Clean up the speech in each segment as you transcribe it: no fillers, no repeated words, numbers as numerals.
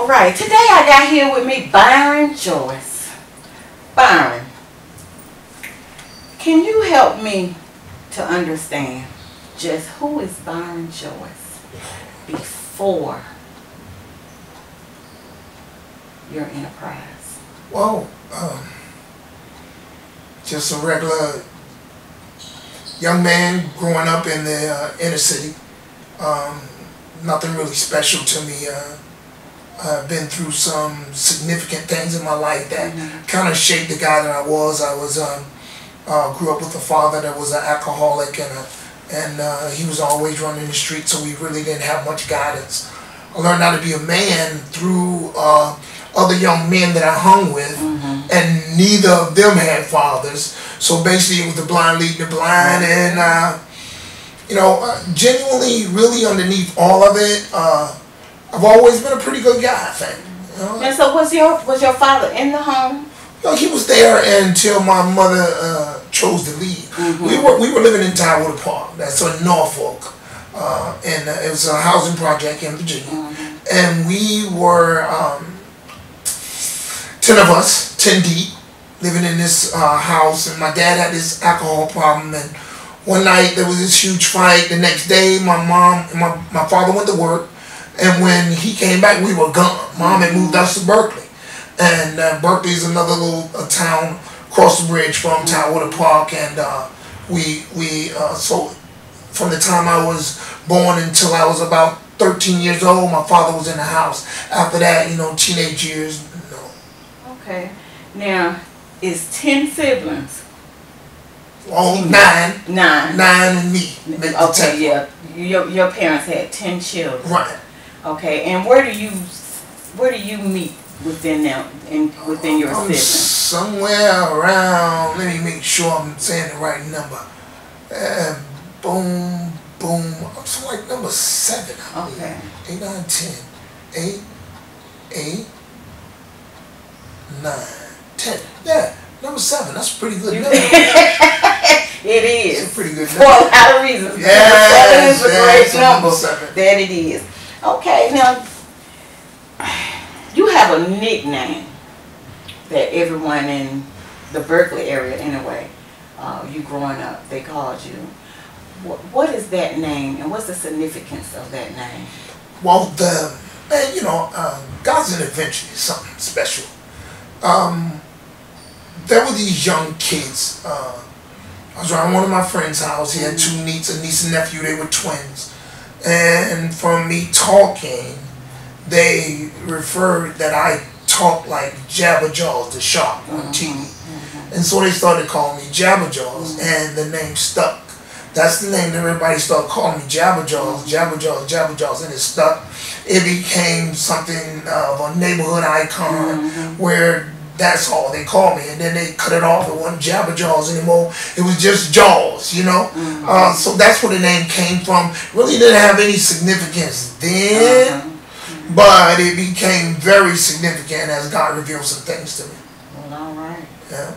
All right, today I got here with me Byron, Joyce. Byron, can you help me to understand just who is Byron Joyce before your enterprise? Well, just a regular young man growing up in the inner city. Nothing really special to me. I've been through some significant things in my life that kind of shaped the guy that I was. Grew up with a father that was an alcoholic, and he was always running the street, so we really didn't have much guidance. I learned how to be a man through other young men that I hung with, and neither of them had fathers. So basically, it was the blind leading the blind, and genuinely, really underneath all of it, I've always been a pretty good guy, I think. And so, was your father in the home? He was there until my mother chose to leave. We were living in Tywood Park, that's in Norfolk, and it was a housing project in Virginia. And we were 10 of us, 10 deep, living in this house. And my dad had this alcohol problem. And one night there was this huge fight. The next day, my father went to work. And when he came back, we were gone. Mom had moved us to Berkeley. And Berkeley is another little town across the bridge from Tywood Park. And so from the time I was born until I was about 13 years old, my father was in the house. After that, teenage years, no. Okay. Now, is 10 siblings? Oh, 9. 9. 9 and me. Okay, yeah. Your parents had 10 children. Right. Okay, and where do you meet within them within your siblings? Somewhere around. Let me make sure I'm saying the right number. Boom. I'm so like number 7. I believe. Okay. 8, 9, 10. 8, 9, 10. Yeah, number 7. That's a pretty good number. It is. It's a pretty good number. For a lot of reasons. Yes, 7 is a great number. 7. That it is. Okay, now you have a nickname that everyone in the Berkeley area, anyway, you growing up, they called you. What is that name, and what's the significance of that name? Well, God's an adventure is something special. There were these young kids. I was around one of my friend's house. He had 2 nieces, a niece and nephew. They were twins. And from me talking, they referred that I talked like J.A.B.B.A, the shark on TV. And so they started calling me J.A.B.B.A, and the name stuck. That's the name that everybody started calling me, J.A.B.B.A, J.A.B.B.A, and it stuck. It became something of a neighborhood icon where that's all they called me. And then they cut it off. It wasn't J.A.B.B.A anymore. It was just Jaws, So that's where the name came from. Really didn't have any significance then, but it became very significant as God revealed some things to me. Well, all right. Yeah.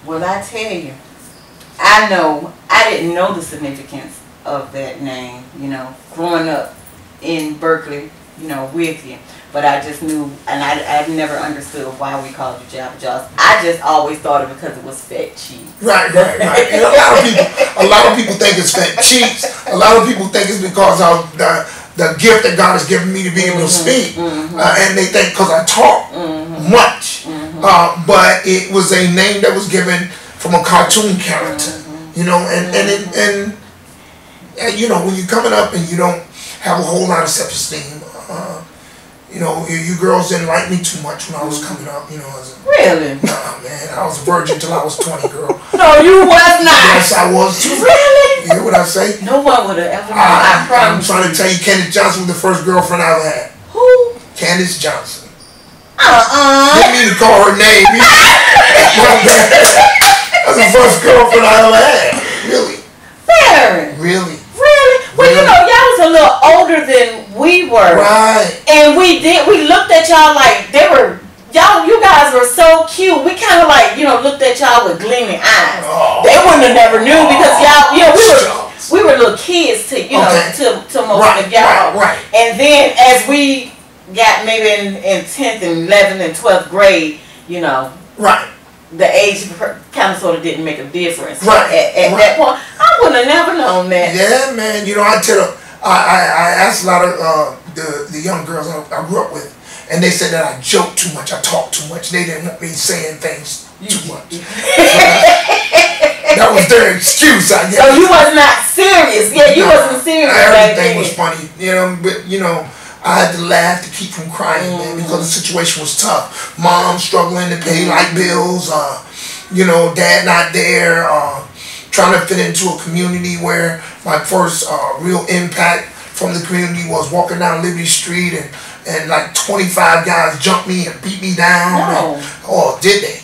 Well, I tell you, I didn't know the significance of that name, growing up in Berkeley, with you. But I just knew, and I never understood why we called you J.A.B.B.A. I just always thought it because it was fat cheeks. Right. And a lot of people think it's fat cheeks. A lot of people think it's because of the gift that God has given me to be able to speak. And they think because I talk much. But it was a name that was given from a cartoon character. And when you're coming up and you don't have a whole lot of self-esteem, you girls didn't like me too much when I was coming up. Really? Nah, man. I was a virgin till I was 20, girl. No, you was not. Yes, I was too. Really? You hear what I say? No one would have ever known. I promise. I'm trying to tell you, Candace Johnson was the first girlfriend I ever had. Who? Candace Johnson. Didn't mean to call her name. That's the first girlfriend I ever had. Really? Very. Really? Well, y'all was a little older than we were. Right. And we looked at y'all like you guys were so cute. We kind of looked at y'all with gleaming eyes. They wouldn't have never knew because y'all, we were little kids to most of y'all. Right. And then as we got maybe in 10th and 11th and 12th grade, you know. Right. The age kind of sort of didn't make a difference. Right. At that point, I would have never known that. Yeah, man. You know, I asked a lot of the young girls I grew up with, and they said that I joked too much, I talked too much. They didn't want me saying things too much. That was their excuse, I guess. So you was not serious. Yeah, you wasn't serious. Everything was funny, you know. But you know, I had to laugh to keep from crying, man, because the situation was tough. Mom struggling to pay light bills. You know, dad not there. Trying to fit into a community where my first real impact from the community was walking down Liberty Street and like 25 guys jumped me and beat me down. No. And, oh, did they?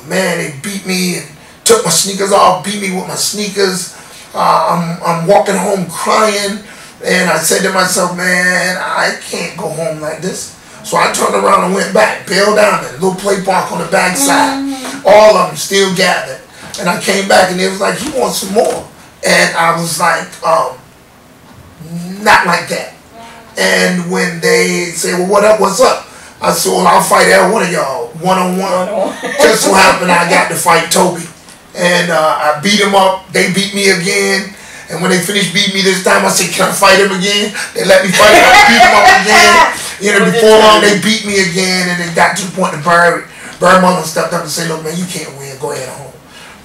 Man, they beat me and took my sneakers off, beat me with my sneakers. I'm walking home crying, and I said to myself, man, I can't go home like this. So I turned around and went back, bailed down at a little play park on the backside. All of them still gathered. And I came back and it was like, he wants some more. And I was like, not like that. And when they say, well, what up, what's up? I said, well, I'll fight every one of y'all, one-on-one. Just so happened I got to fight Toby. And I beat him up. They beat me again. And when they finished beating me this time, I said, can I fight him again? They let me fight him. I beat him up again. You know, before long, they beat me again. And it got to the point that Byron mother stepped up and said, look, man, you can't win. Go ahead home.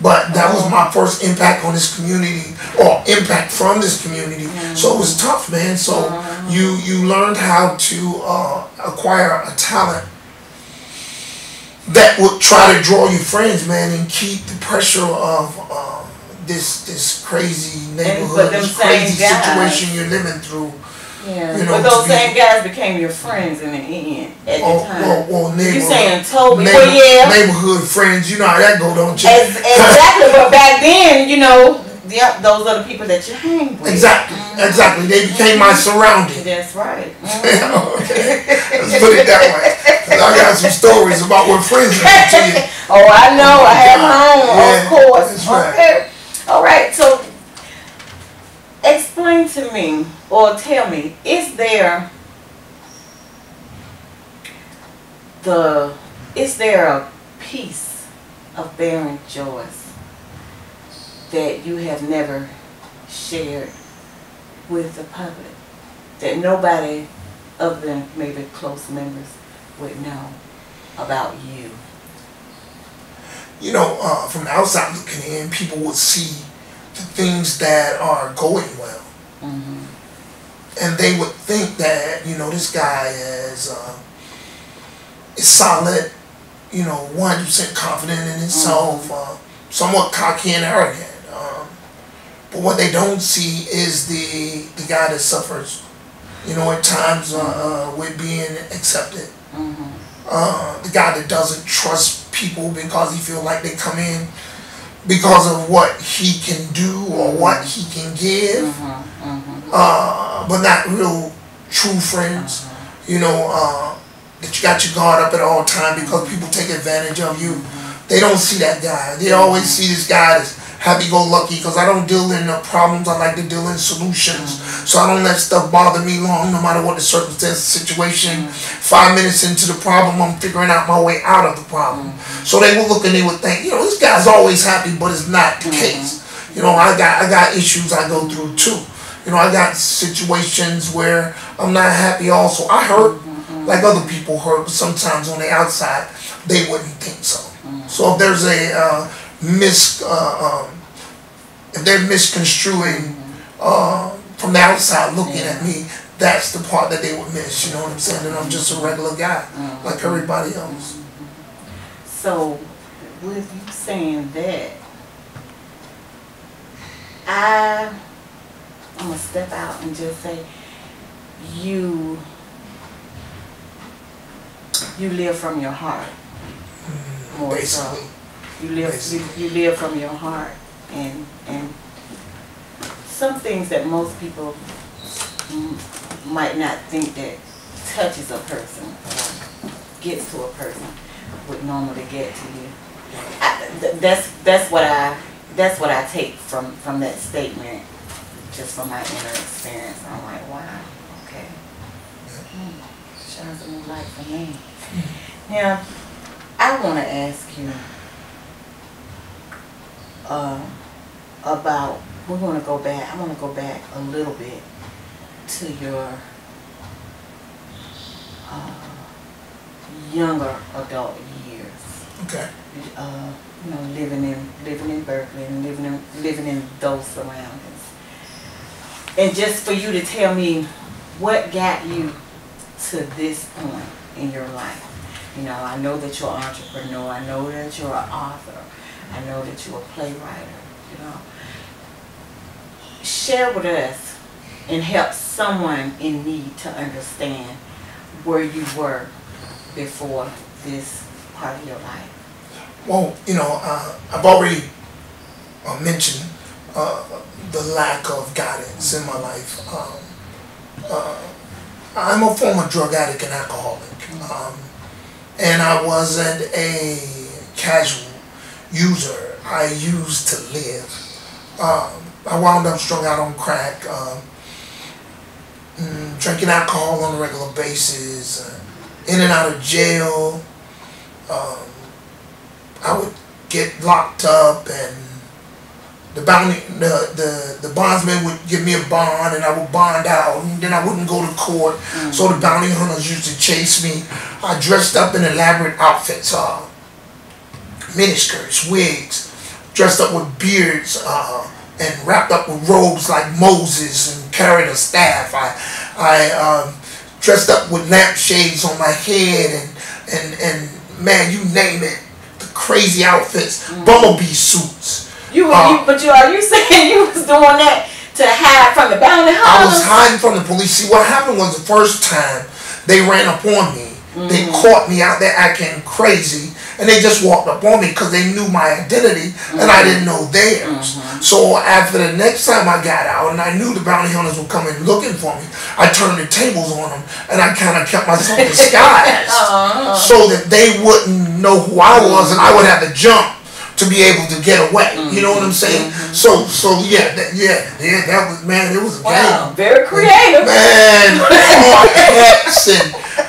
But that was my first impact on this community, or impact from this community. So it was tough, man. So you learned how to acquire a talent that would try to draw you friends, man, and keep the pressure of this crazy neighborhood, this crazy situation you're living through. Yeah, you know, but those same guys became your friends in the end at the time. Well, you saying Toby? Neighborhood friends, you know how that go, don't you? Exactly, but back then, you know, those are the people that you hang with. Exactly. They became my surrounding. That's right. Okay. Let's put it that way. I got some stories about what friends do to you. Oh, I know. I have my own, of course. That's right. Okay. All right. So, explain to me, or tell me, is there a piece of Byron Joyce that you have never shared with the public, that nobody other than maybe close members would know about you? You know, from the outside looking in, people would see the things that are going well. And they would think that, you know, this guy is solid, you know, 100% confident in himself, somewhat cocky and arrogant. But what they don't see is the guy that suffers, you know, at times with being accepted. The guy that doesn't trust people because he feels like they come in because of what he can do or what he can give, but not real true friends. You know, that you got your guard up at all times because people take advantage of you. They don't see that guy. They always see this guy as happy-go-lucky, because I don't deal in problems. I like to deal in solutions. So I don't let stuff bother me long, no matter what the circumstance, situation. 5 minutes into the problem, I'm figuring out my way out of the problem. So they would look and they would think, you know, this guy's always happy, but it's not the case. You know, I got issues I go through too. You know, I got situations where I'm not happy also. I hurt like other people hurt, but sometimes on the outside, they wouldn't think so. So if there's a if they're misconstruing from the outside looking at me, that's the part that they would miss. You know what I'm saying? That I'm just a regular guy like everybody else. So, with you saying that, I'm gonna step out and just say, you live from your heart. More Basically. so. You live from your heart, and some things that most people might not think that touches a person or gets to a person would normally get to you. That's what I take from that statement, just from my inner experience. I'm like, wow, okay. shines a new light for me. Now, I want to ask you about, we're going to go back, I want to go back a little bit to your younger adult years. Okay. You know, living in Berkeley and living in those surroundings. And just for you to tell me what got you to this point in your life. You know, I know that you're an entrepreneur. I know that you're an author. I know that you're a playwright. You know, share with us and help someone in need to understand where you were before this part of your life. Well, you know, I've already mentioned the lack of guidance in my life. I'm a former drug addict and alcoholic, and I wasn't a casual user. I used to live. I wound up strung out on crack, drinking alcohol on a regular basis, in and out of jail. I would get locked up, and the bondsman would give me a bond, and I would bond out, and then I wouldn't go to court. So the bounty hunters used to chase me. I dressed up in elaborate outfits, miniskirts, wigs, dressed up with beards, and wrapped up with robes like Moses, and carried a staff. I dressed up with lampshades on my head, and man, you name it, the crazy outfits, bumblebee suits. Are you saying you was doing that to hide from the bounty hunters? I was hiding from the police. See, what happened was the first time they ran up on me, they caught me out there acting crazy, and they just walked up on me because they knew my identity and I didn't know theirs. So after the next time I got out and I knew the bounty hunters were coming looking for me, I turned the tables on them and I kind of kept myself disguised so that they wouldn't know who I was and I would have to jump to be able to get away. You know what I'm saying? So yeah, that was, man, it was a game. Very creative. Man,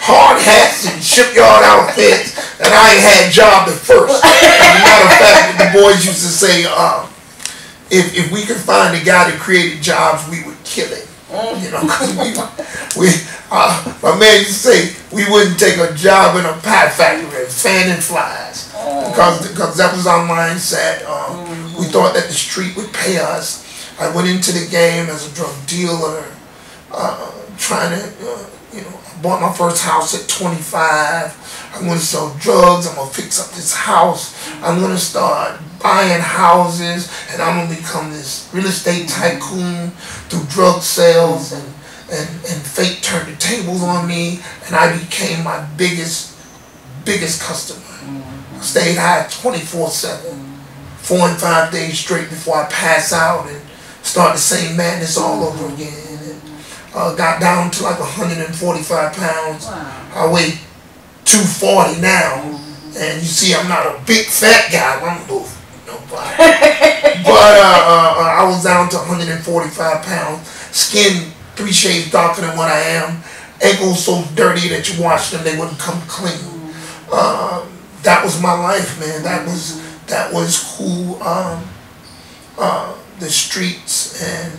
hard hats and shipyard outfits, and I ain't had job at first. As a matter of fact, the boys used to say, if we could find a guy that created jobs, we would kill him. You know, because my man used to say we wouldn't take a job in a pie factory fanning flies. Because that was our mindset. We thought that the street would pay us. I went into the game as a drug dealer, trying to, I bought my first house at 25. I'm going to sell drugs. I'm going to fix up this house. I'm going to start buying houses, and I'm going to become this real estate tycoon through drug sales, and fate turned the tables on me, and I became my biggest customer. Stayed high 24/7, 4 and 5 days straight before I pass out and start the same madness all over again. And got down to like 145 pounds. I weigh 240 now, and you see I'm not a big fat guy. I'm nobody. But I was down to 145 pounds. Skin 3 shades darker than what I am. Ankles so dirty that you wash them, they wouldn't come clean. That was my life, man. That was who the streets and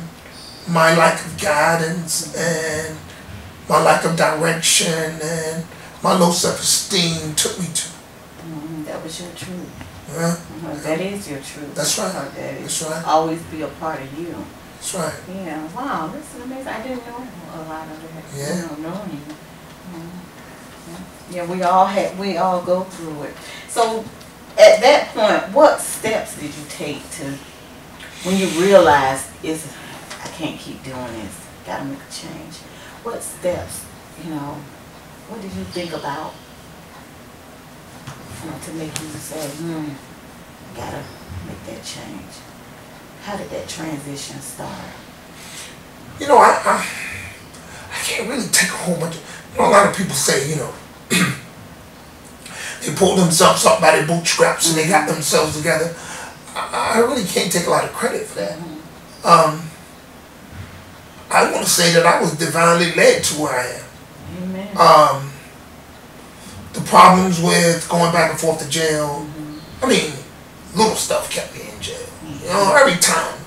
my lack of guidance and my lack of direction and my low self-esteem took me to. That was your truth. Yeah. That is your truth. That's right. That's right. Always be a part of you. That's right. Yeah. Wow. This is amazing. I didn't know a lot of that. Yeah. Knowing you. Yeah, we all go through it. So at that point, what steps did you take to, when you realized I can't keep doing this, gotta make a change? What steps, what did you think about, to make you say, gotta make that change? How did that transition start? I can't really take a whole bunch of, a lot of people say, they pulled themselves up by their bootstraps and they got themselves together. I really can't take a lot of credit for that. I want to say that I was divinely led to where I am. Amen. problems with going back and forth to jail. I mean, little stuff kept me in jail. You know, every time.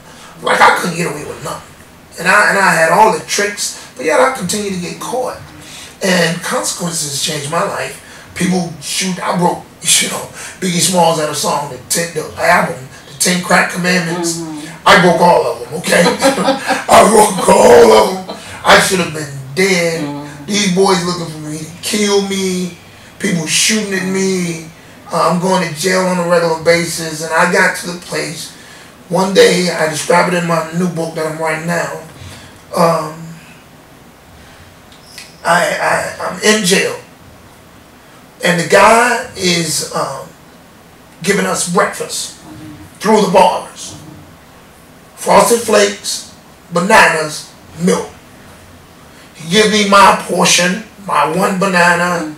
Like I couldn't get away with nothing. And I had all the tricks, but yet I continued to get caught. And consequences changed my life. People shoot, I broke, you know, Biggie Smalls had a song, the album, the 10 Crack Commandments. I broke all of them, okay? I broke all of them. I should have been dead. These boys looking for me to kill me. People shooting at me. I'm going to jail on a regular basis. And I got to the place, one day, I describe it in my new book that I'm writing now. I'm in jail. And the guy is giving us breakfast through the bars. Frosted Flakes, bananas, milk. He gives me my portion, my one banana,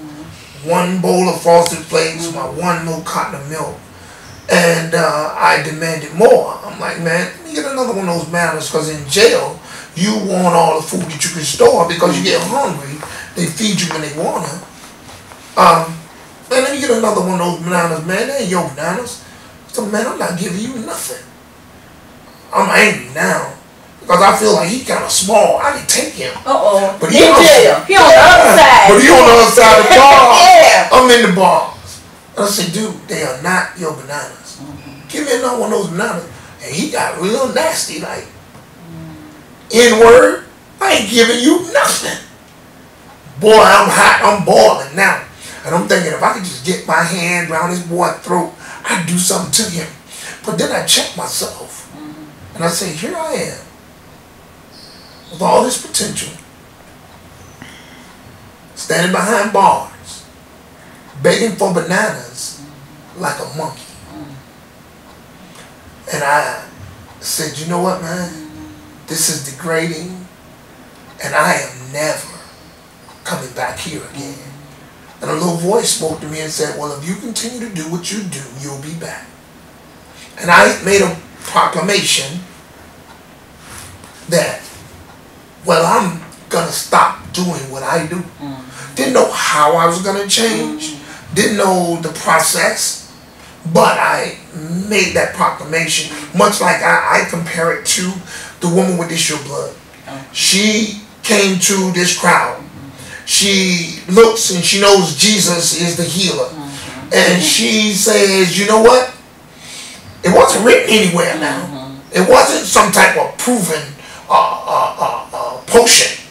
one bowl of Frosted Flakes, my one little carton of milk. And I demanded more. I'm like, man, let me get another one of those bananas, because in jail, you want all the food that you can store because you get hungry. They feed you when they want to. Man, let me get another one of those bananas, man. They ain't your bananas. So, man, I'm not giving you nothing. I'm angry now because I feel like he's kind of small. I can take him. But he on the other side. But he on the other side of the bar. Yeah. I'm in the bars. And I say, dude, they are not your bananas. Give me another one of those bananas. And he got real nasty, like, N-word, I ain't giving you nothing. Boy, I'm hot, I'm boiling now. And I'm thinking, if I could just get my hand around this boy's throat, I'd do something to him. But then I check myself. And I say, here I am, with all this potential, standing behind bars, begging for bananas like a monkey. And I said, you know what, man? This is degrading, and I am never coming back here again. And a little voice spoke to me and said, well, if you continue to do what you do, you'll be back. And I made a proclamation that, well, I'm going to stop doing what I do. Didn't know how I was going to change. Didn't know the process. But I made that proclamation, much like I compare it to the woman with the issue of blood. She came to this crowd. She looks and she knows Jesus is the healer. And she says, you know what? It wasn't written anywhere now. It wasn't some type of proven potion.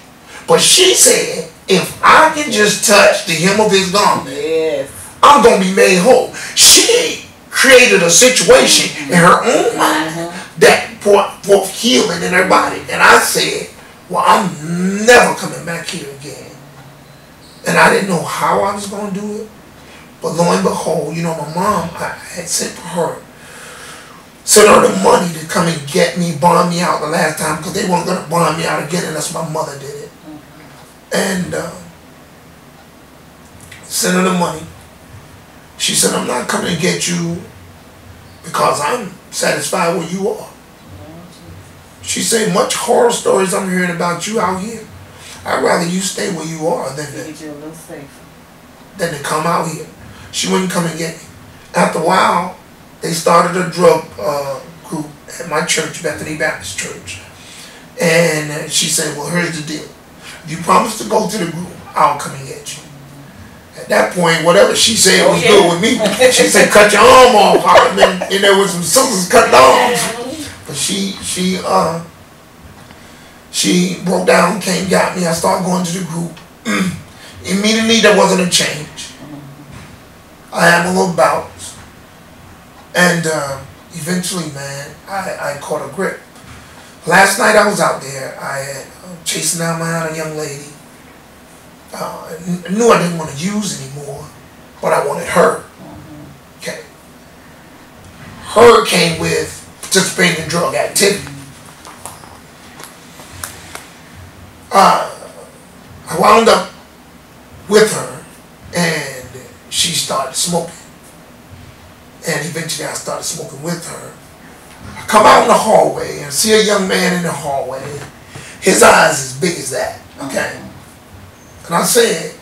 But she said, if I can just touch the hem of his garment, I'm going to be made whole. She created a situation in her own mind that brought forth healing in her body. And I said, well, I'm never coming back here again. And I didn't know how I was going to do it. But lo and behold, you know, my mom, I had sent her the money to come and get me, bond me out the last time, because they weren't going to bond me out again unless my mother did it. And sent her the money. She said, I'm not coming to get you because I'm satisfied where you are. She said, much horror stories I'm hearing about you out here. I'd rather you stay where you are than to come out here. She wouldn't come and get me. After a while, they started a drug group at my church, Bethany Baptist Church. And she said, well, here's the deal. If you promise to go to the group, I'll come and get you. At that point, whatever she said was good with me. She said, cut your arm off. And there was some sisters cut arms. But she broke down, came, got me. I started going to the group. Immediately, there wasn't a change. I had my little bouts. And eventually, man, I caught a grip. Last night, I was out there. I had chasing down behind a young lady. I knew I didn't want to use anymore, but I wanted her. Okay. Her came with participating in drug activity. I wound up with her, and she started smoking. And eventually I started smoking with her. I come out in the hallway and see a young man in the hallway. His eyes as big as that, okay? And I said,